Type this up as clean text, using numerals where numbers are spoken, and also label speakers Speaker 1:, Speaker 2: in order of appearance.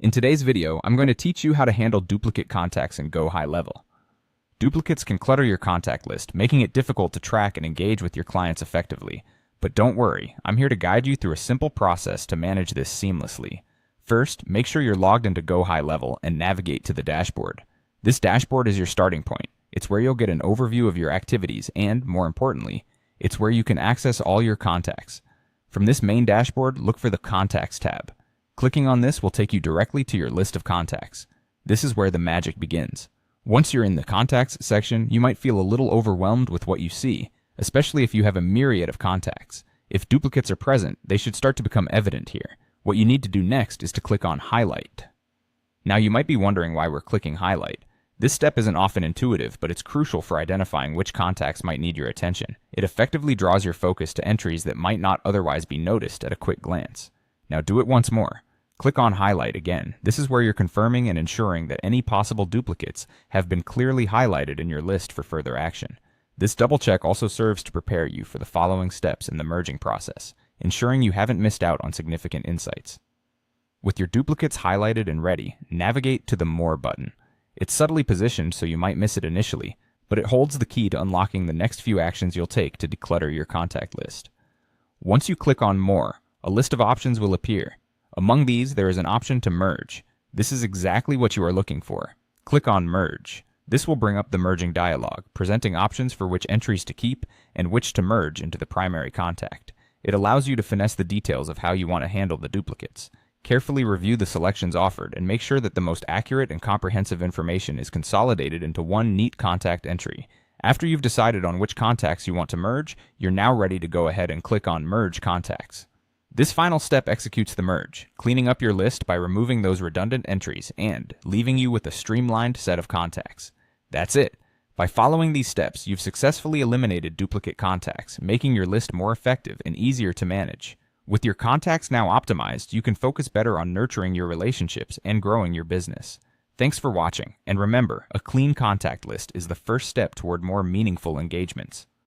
Speaker 1: In today's video, I'm going to teach you how to handle duplicate contacts in GoHighLevel. Duplicates can clutter your contact list, making it difficult to track and engage with your clients effectively. But don't worry, I'm here to guide you through a simple process to manage this seamlessly. First, make sure you're logged into GoHighLevel and navigate to the dashboard. This dashboard is your starting point. It's where you'll get an overview of your activities and, more importantly, it's where you can access all your contacts. From this main dashboard, look for the Contacts tab. Clicking on this will take you directly to your list of contacts. This is where the magic begins. Once you're in the Contacts section, you might feel a little overwhelmed with what you see, especially if you have a myriad of contacts. If duplicates are present, they should start to become evident here. What you need to do next is to click on Highlight. Now you might be wondering why we're clicking Highlight. This step isn't often intuitive, but it's crucial for identifying which contacts might need your attention. It effectively draws your focus to entries that might not otherwise be noticed at a quick glance. Now do it once more. Click on Highlight again. This is where you're confirming and ensuring that any possible duplicates have been clearly highlighted in your list for further action. This double check also serves to prepare you for the following steps in the merging process, ensuring you haven't missed out on significant insights. With your duplicates highlighted and ready, navigate to the More button. It's subtly positioned so you might miss it initially, but it holds the key to unlocking the next few actions you'll take to declutter your contact list. Once you click on More, a list of options will appear. Among these, there is an option to merge. This is exactly what you are looking for. Click on Merge. This will bring up the merging dialog, presenting options for which entries to keep and which to merge into the primary contact. It allows you to finesse the details of how you want to handle the duplicates. Carefully review the selections offered and make sure that the most accurate and comprehensive information is consolidated into one neat contact entry. After you've decided on which contacts you want to merge, you're now ready to go ahead and click on Merge Contacts. This final step executes the merge, cleaning up your list by removing those redundant entries and leaving you with a streamlined set of contacts. That's it. By following these steps, you've successfully eliminated duplicate contacts, making your list more effective and easier to manage. With your contacts now optimized, you can focus better on nurturing your relationships and growing your business. Thanks for watching, and remember, a clean contact list is the first step toward more meaningful engagements.